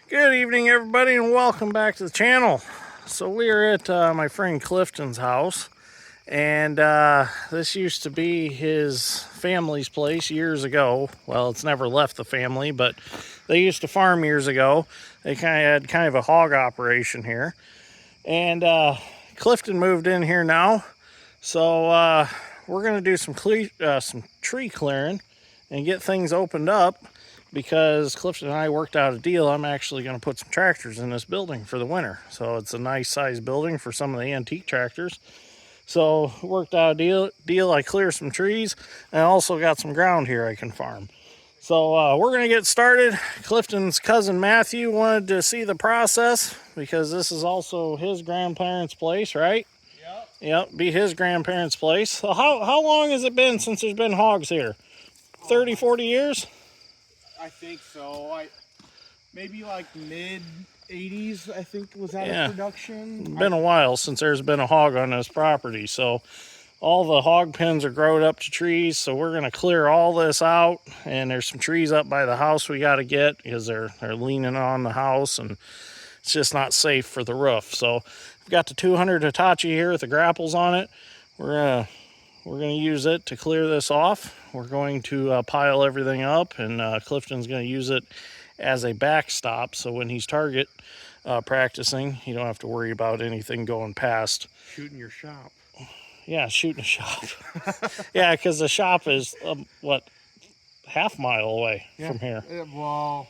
Good evening, everybody, and welcome back to the channel. So we are at my friend Clifton's house, and this used to be his family's place years ago. Well, it's never left the family, but they used to farm years ago. They had kind of a hog operation here, and Clifton moved in here now, so we're going to do some tree clearing and get things opened up. Because Clifton and I worked out a deal, I'm actually going to put some tractors in this building for the winter. So it's a nice size building for some of the antique tractors. So worked out a deal. I clear some trees, and I also got some ground here I can farm. So we're going to get started. Clifton's cousin Matthew wanted to see the process because this is also his grandparents' place, right? Yep, be his grandparents' place. So how long has it been since there's been hogs here? 30, 40 years? I think so. Maybe like mid 80s, I think, was out of production. It's been a while since there's been a hog on this property. So all the hog pens are growed up to trees. So we're going to clear all this out. And there's some trees up by the house we got to get because they're leaning on the house and it's just not safe for the roof. So we've got the 200 Hitachi here with the grapples on it. We're going to use it to clear this off. We're going to pile everything up, and Clifton's going to use it as a backstop. So when he's target practicing, you don't have to worry about anything going past. Shooting your shop. Yeah, shooting a shop. Yeah, because the shop is, half mile away from here? Well,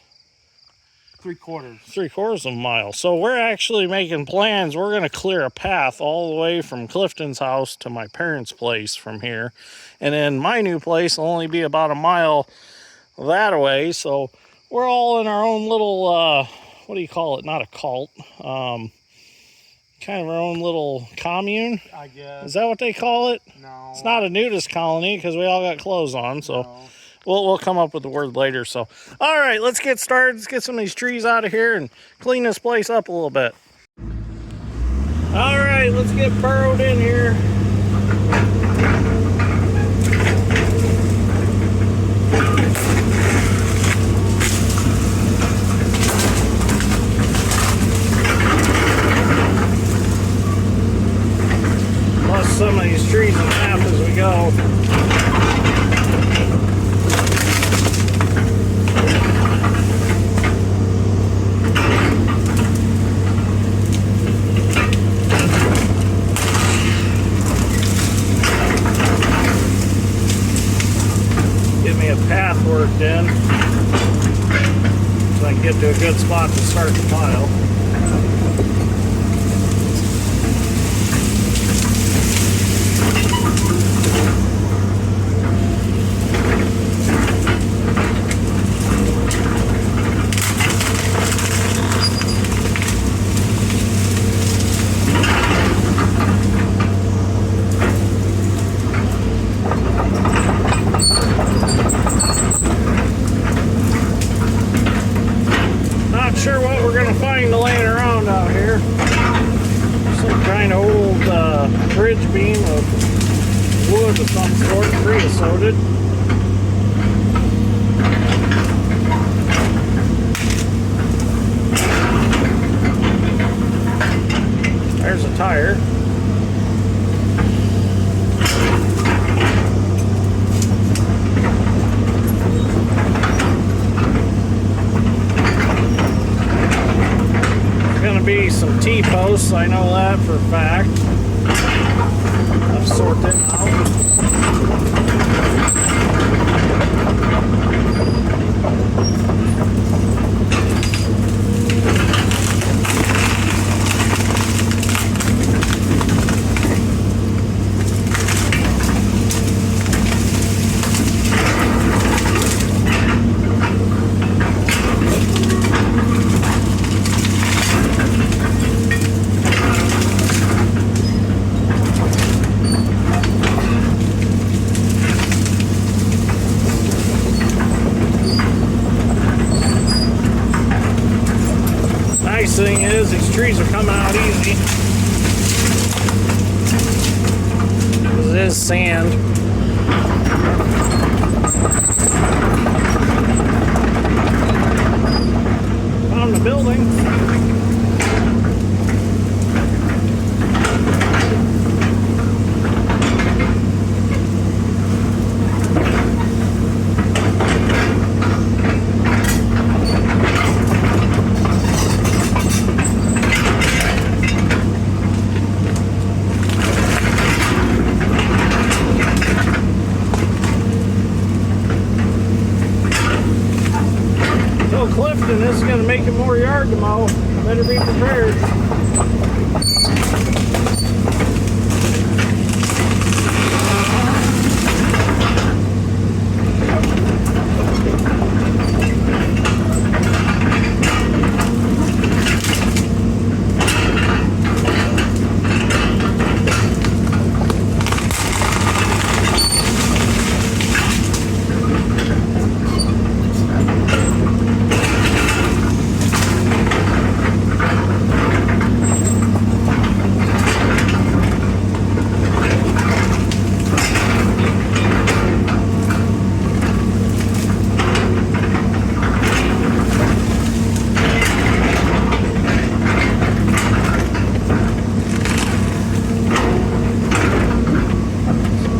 3/4. 3/4 of a mile. So we're actually making plans. We're going to clear a path all the way from Clifton's house to my parents' place from here. And then my new place will only be about a mile that away. So we're all in our own little, what do you call it? Not a cult. Kind of our own little commune, I guess. Is that what they call it? No. It's not a nudist colony because we all got clothes on. So. No. We'll come up with the word later. So, all right, let's get started. Let's get some of these trees out of here and clean this place up a little bit. All right, let's get burrowed in here. Bust some of these trees in half as we go. Path worked in so I can get to a good spot to start the pile. Sure what we're going to find laying around out here. Some kind of old bridge beam of wood of some sort, creosoted. There's a tire. Be some T-posts, I know that for a fact. I've sorted them out. Thing is, these trees are coming out easy. As it is sand. Found the building. Clifton, this is going to make it more yard to mow. Better be prepared.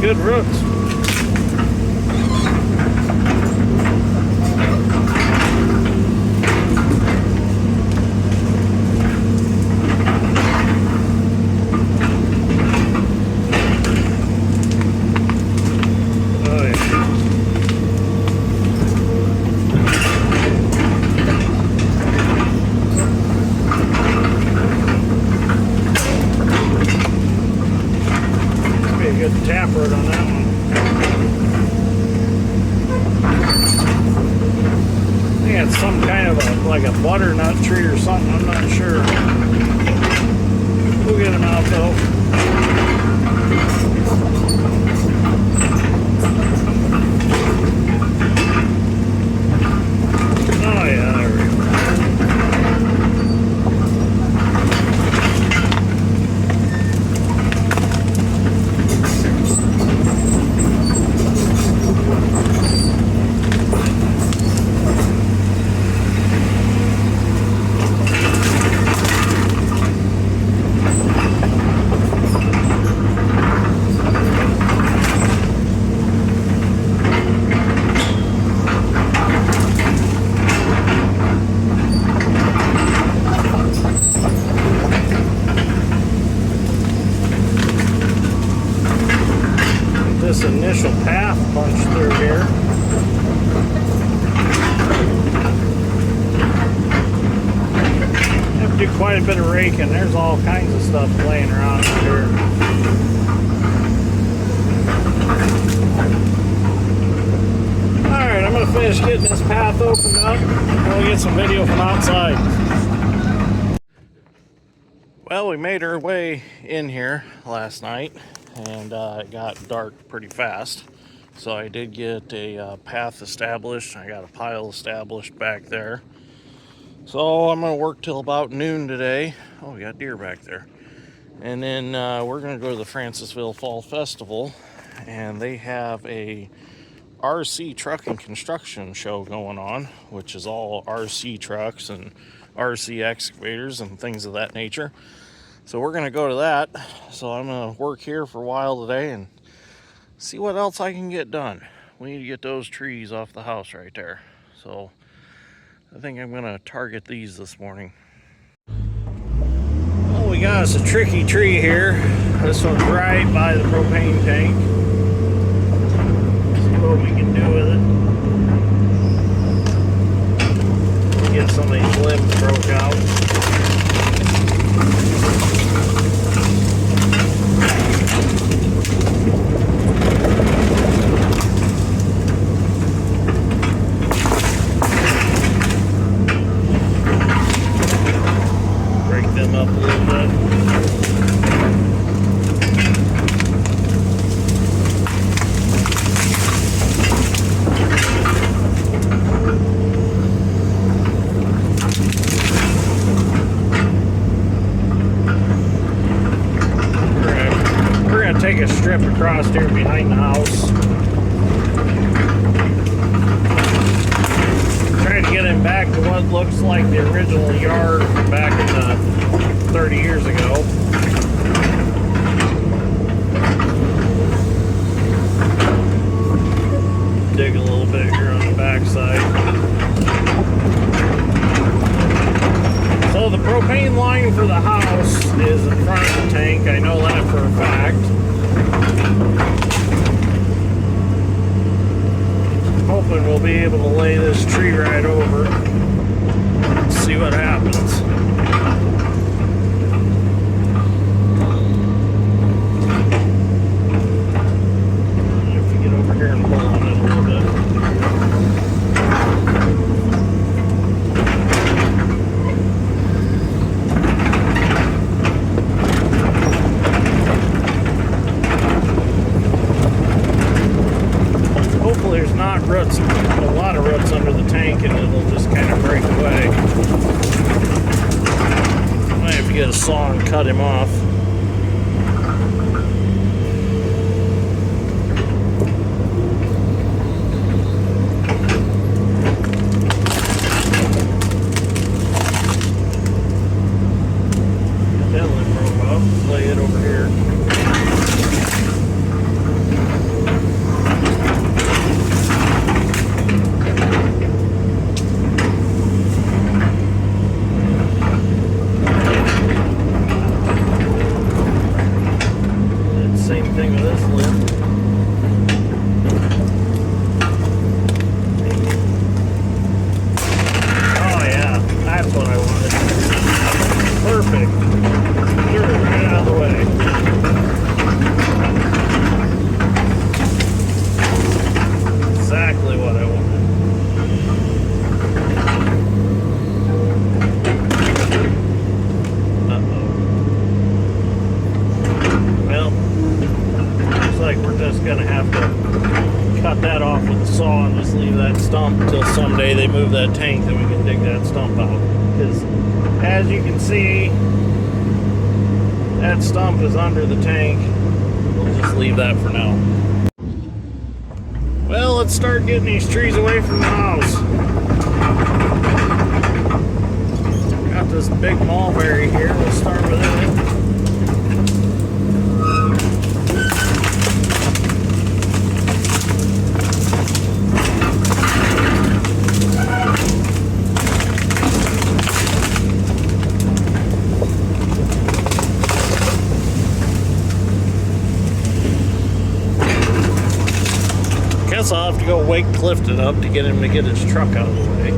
Good roots. Taproot on that one. I think it's some kind of like a butternut tree or something, I'm not sure. We'll get them out though. Oh yeah, there we go. This initial path punched through here. Have to do quite a bit of raking. There's all kinds of stuff laying around here. Alright, I'm going to finish getting this path opened up and we'll get some video from outside. Well, we made our way in here last night. And it got dark pretty fast, so I did get a path established. I got a pile established back there, so I'm gonna work till about noon today. Oh, we got deer back there. And then we're gonna go to the Francisville Fall Festival, and they have a RC truck and construction show going on, which is all RC trucks and RC excavators and things of that nature. So we're gonna go to that. So I'm gonna work here for a while today and see what else I can get done. We need to get those trees off the house right there. So I think I'm gonna target these this morning. Well, we got us a tricky tree here. This one's right by the propane tank. See what we can do with it. Get some of these limbs broke out. Them up a little bit. strip across here behind the house. Trying to get him back to what looks like the original yard from back in the 30 years ago. Dig a little bit here on the backside. So the propane line for the house is in front of the tank. I know that for a fact. I'm hoping we'll be able to lay this tree right over. See what happens. If we get over here and pull on it a little bit. Hopefully there's not roots, a lot of roots under the tank, and it'll just kind of break away. Might have to get a saw and cut him off. Get that limb broke off, lay it over here. Same thing with this limb. Oh yeah, that's what I wanted. Perfect. Sure, right out of the way. Exactly what I wanted. Like we're just gonna have to cut that off with a saw and just leave that stump until someday they move that tank, then we can dig that stump out. Because as you can see, that stump is under the tank. We'll just leave that for now. Well, let's start getting these trees away from the house. Got this big mulberry here. We'll start with it. Guess I'll have to go wake Clifton up to get him to get his truck out of the way.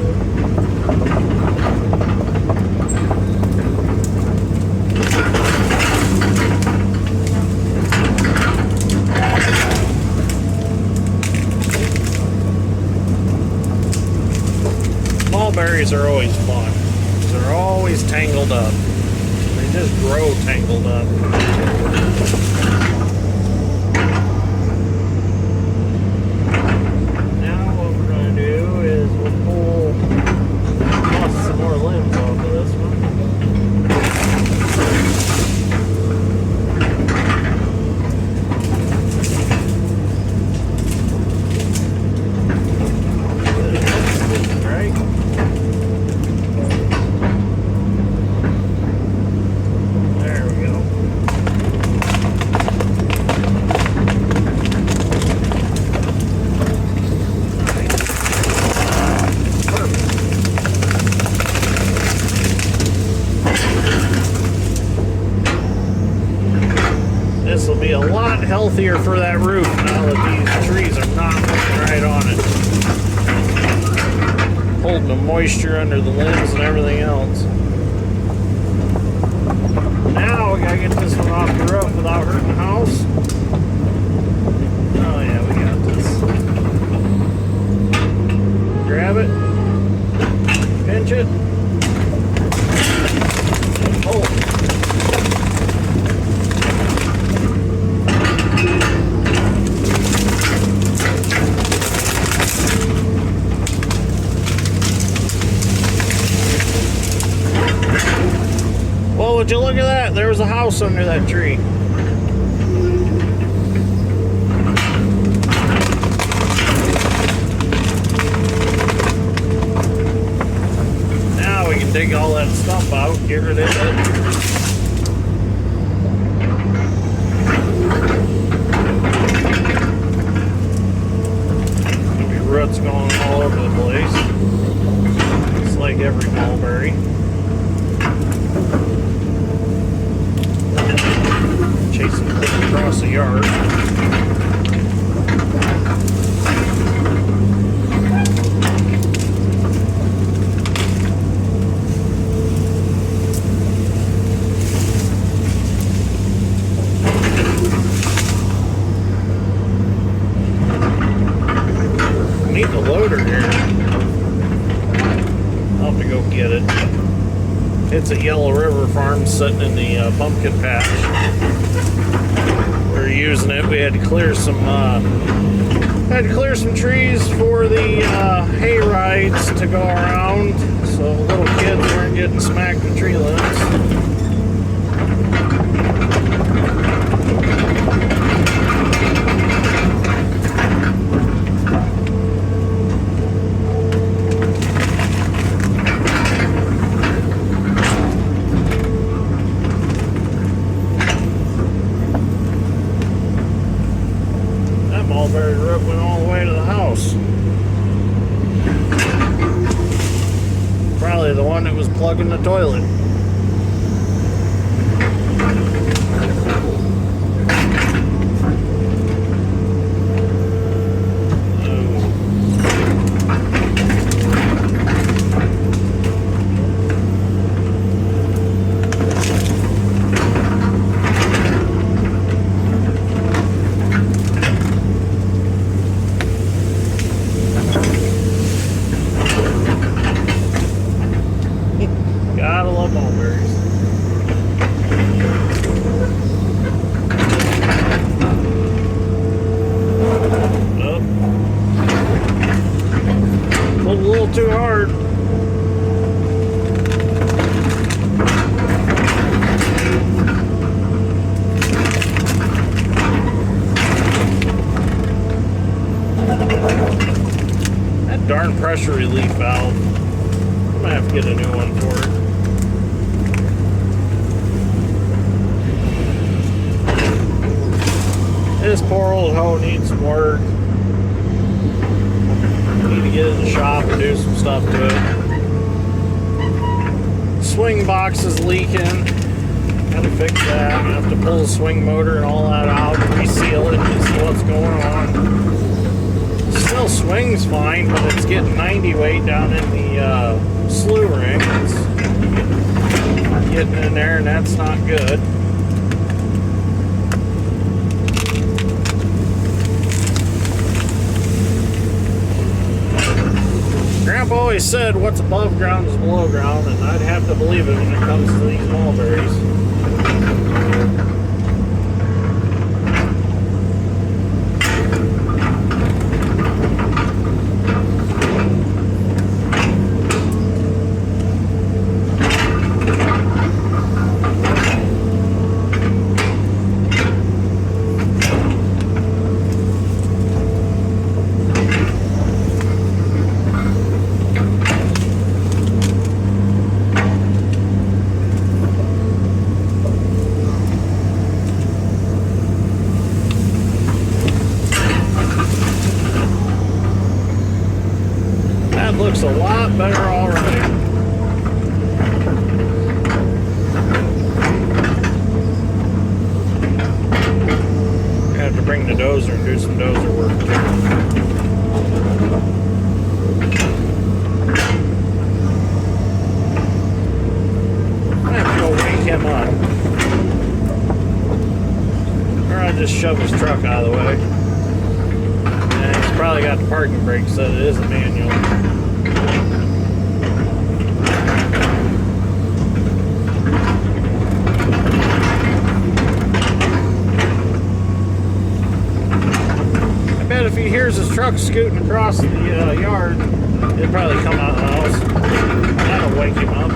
Mulberries are always fun. They're always tangled up. They just grow tangled up. This will be a lot healthier for that roof now that these trees are not moving right on it. Holding the moisture under the limbs and everything else. Now we gotta get this one off the roof without hurting the house. Oh yeah, we got this. Grab it. Pinch it. And pull it. Well, would you look at that? There was a house under that tree. that stump out, get rid of it. Roots going all over the place. It's like every mulberry. Chasing it across the yard. Need the loader here. I'll have to go get it. It's at Yellow River Farm sitting in the pumpkin patch. We were using it. We had to clear some trees for the hay rides to go around, so little kids weren't getting smacked with tree limbs. Mulberry root went all the way to the house. Probably the one that was plugging the toilet. Gotta love mulberries. Oh. Pulled a little too hard. That darn pressure relief valve. I'm gonna have to get a new one for it. This poor old hoe needs some work. Need to get it in the shop and do some stuff to it. Swing box is leaking. Gotta fix that. I have to pull the swing motor and all that out, reseal it, and see what's going on. Still swings fine, but it's getting 90 weight down in the slew ring. It's getting in there, and that's not good. Grandpa always said what's above ground is below ground, and I'd have to believe it when it comes to these mulberries. Looks a lot better already. I have to bring the dozer and do some dozer work too. I have to go wake him up. Or I'll just shove his truck out of the way. And he's probably got the parking brake set. It is a manual. If he hears his truck scooting across the yard, he'll probably come out of the house. That'll wake him up.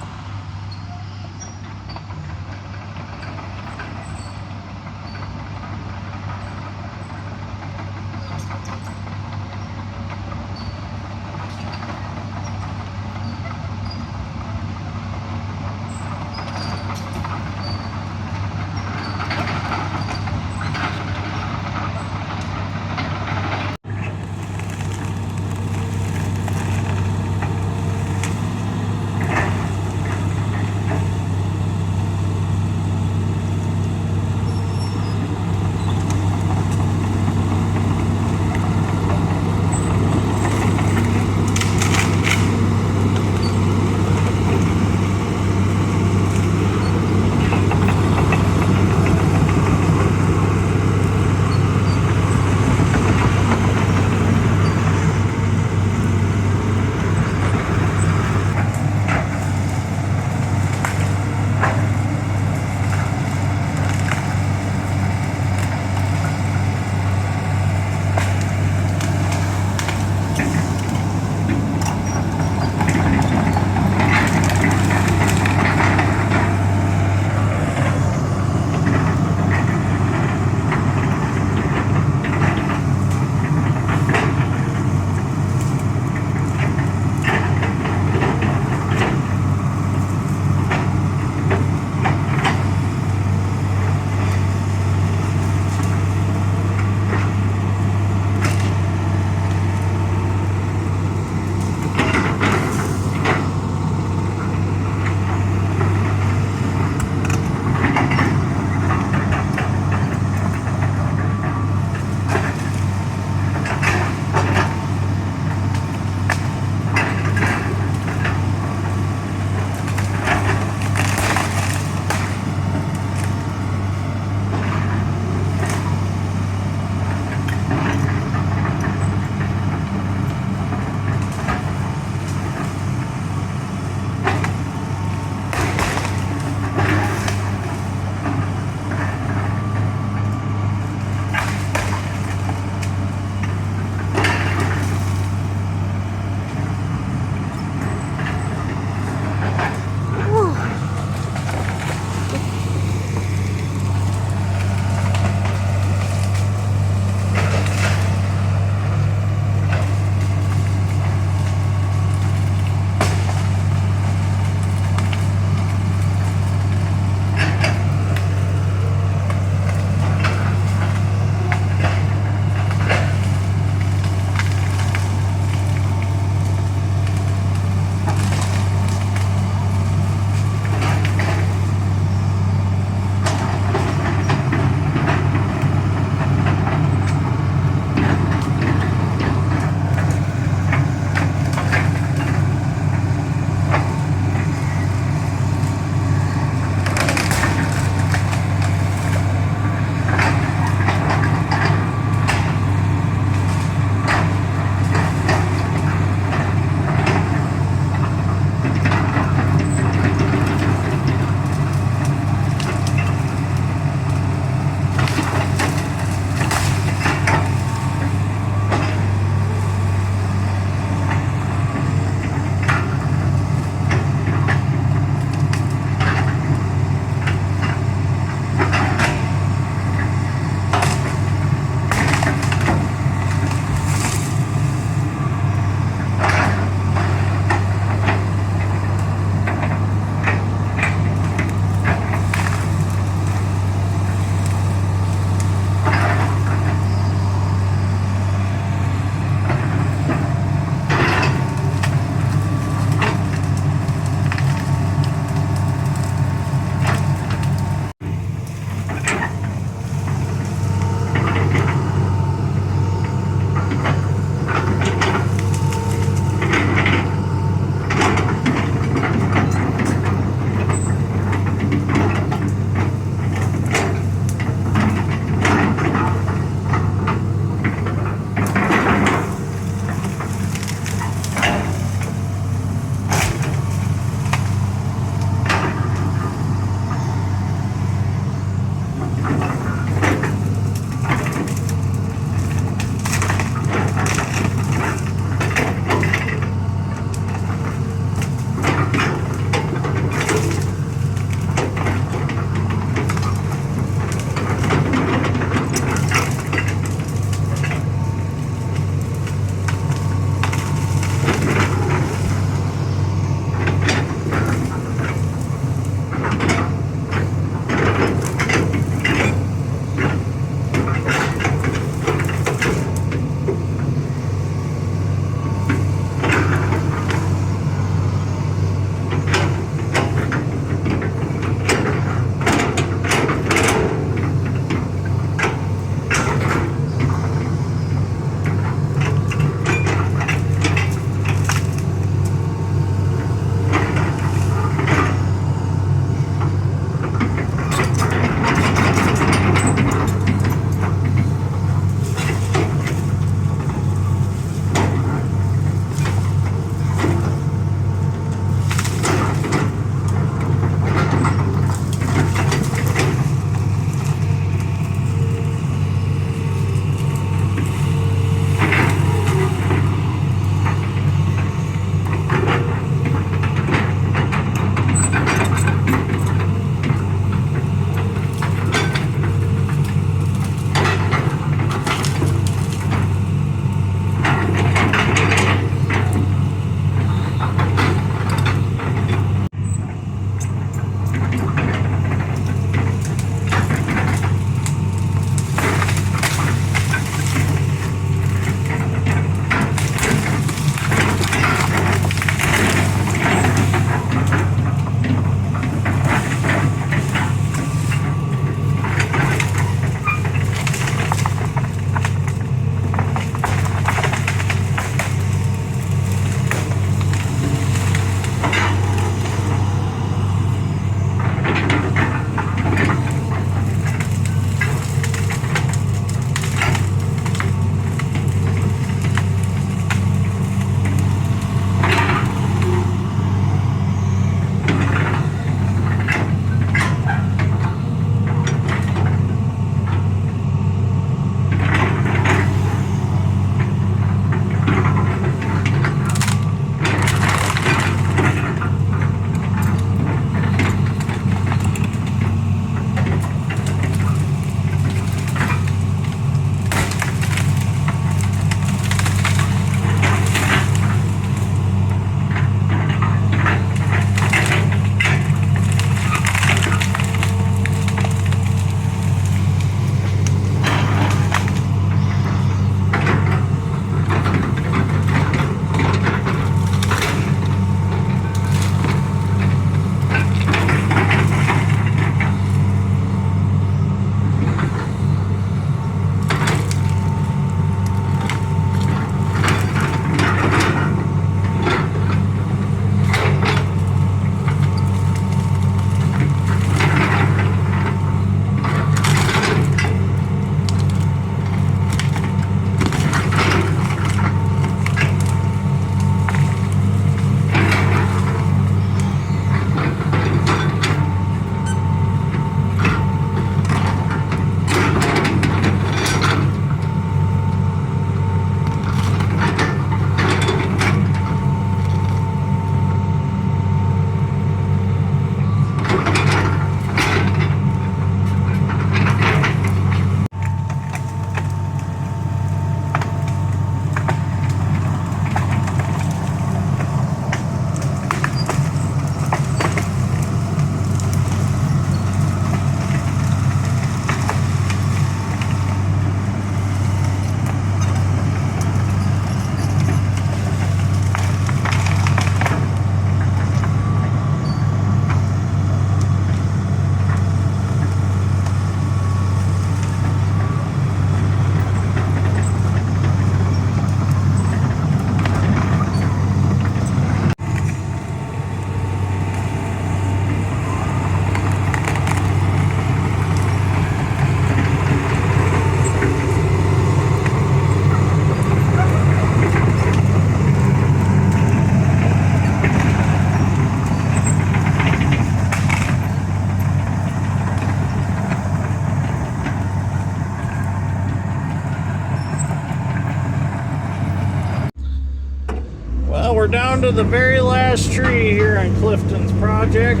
we're down to the very last tree here on Clifton's project.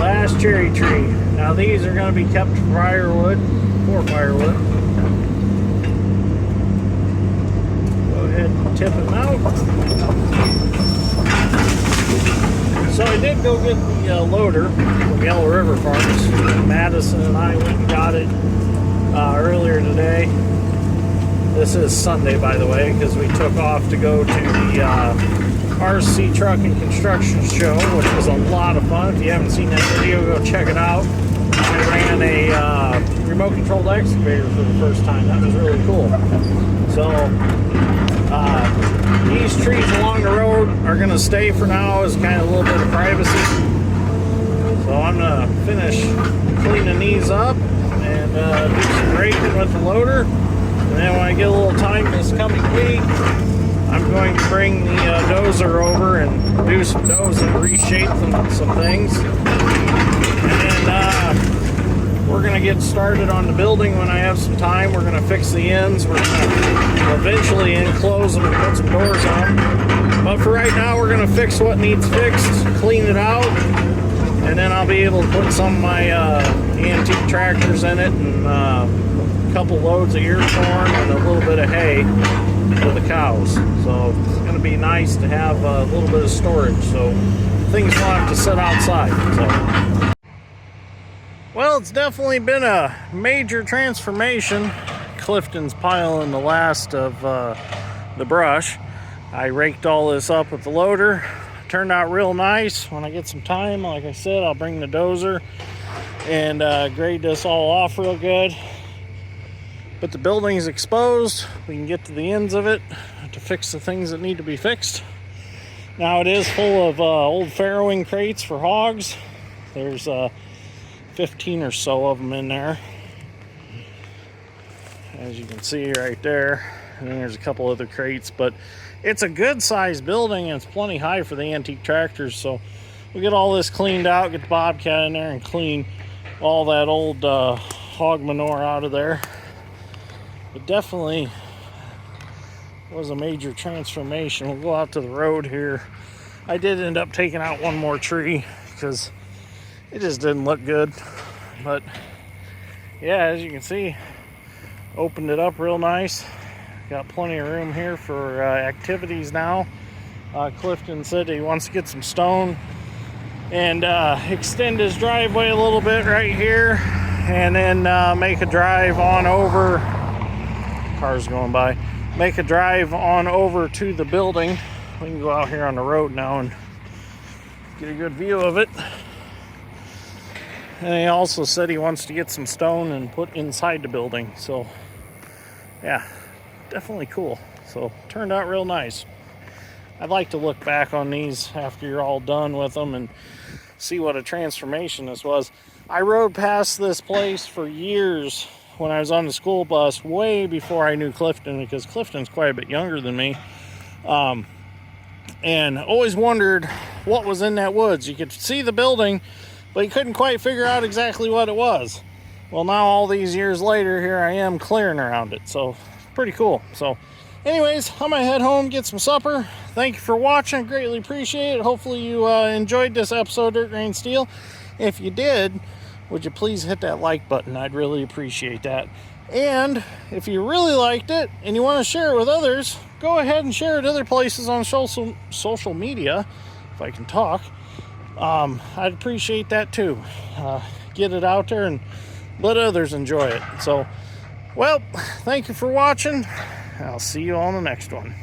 Last cherry tree. Now these are going to be kept for firewood. Go ahead and tip them out. So I did go get the loader from Yellow River Farms. Madison and I went and got it earlier today. This is Sunday, by the way, because we took off to go to the RC Truck and Construction Show, which was a lot of fun. If you haven't seen that video, go check it out. I ran a remote controlled excavator for the first time. That was really cool. So these trees along the road are going to stay for now as kind of a little bit of privacy. So I'm going to finish cleaning these up and do some raking with the loader. And then when I get a little time this coming week, I'm going to bring the dozer over and do some dozing, reshape some things. And then we're going to get started on the building when I have some time. We're going to fix the ends. We're going to eventually enclose them and put some doors on them. But for right now, we're going to fix what needs fixed, clean it out, and then I'll be able to put some of my antique tractors in it and couple loads of ear corn and a little bit of hay for the cows. So it's going to be nice to have a little bit of storage, so things will have to sit outside. So, well, it's definitely been a major transformation. Clifton's piling the last of the brush. I raked all this up with the loader. Turned out real nice. When I get some time, like I said, I'll bring the dozer and grade this all off real good. But the building's exposed. We can get to the ends of it to fix the things that need to be fixed. Now it is full of old farrowing crates for hogs. There's 15 or so of them in there, as you can see right there. And then there's a couple other crates, but it's a good sized building and it's plenty high for the antique tractors. So we'll get all this cleaned out, get the Bobcat in there and clean all that old hog manure out of there. It definitely was a major transformation. We'll go out to the road here. I did end up taking out one more tree because it just didn't look good. But yeah, as you can see, opened it up real nice. Got plenty of room here for activities now. Clifton said he wants to get some stone and extend his driveway a little bit right here, and then make a drive on over. Cars going by. Make a drive on over to the building. We can go out here on the road now and get a good view of it. And he also said he wants to get some stone and put inside the building. So yeah, definitely cool. So turned out real nice. I'd like to look back on these after you're all done with them and see what a transformation this was. I rode past this place for years when I was on the school bus, way before I knew Clifton, because Clifton's quite a bit younger than me. And always wondered what was in that woods. You could see the building, but you couldn't quite figure out exactly what it was. Well, now all these years later, here I am clearing around it. So pretty cool. So anyways, I'm gonna head home, get some supper. Thank you for watching. Greatly appreciate it. Hopefully you enjoyed this episode of Dirt Grain Steel. If you did, would you please hit that like button? I'd really appreciate that. And if you really liked it and you want to share it with others, go ahead and share it other places on social media, if I can talk. I'd appreciate that too. Get it out there and let others enjoy it. So, well, thank you for watching. I'll see you on the next one.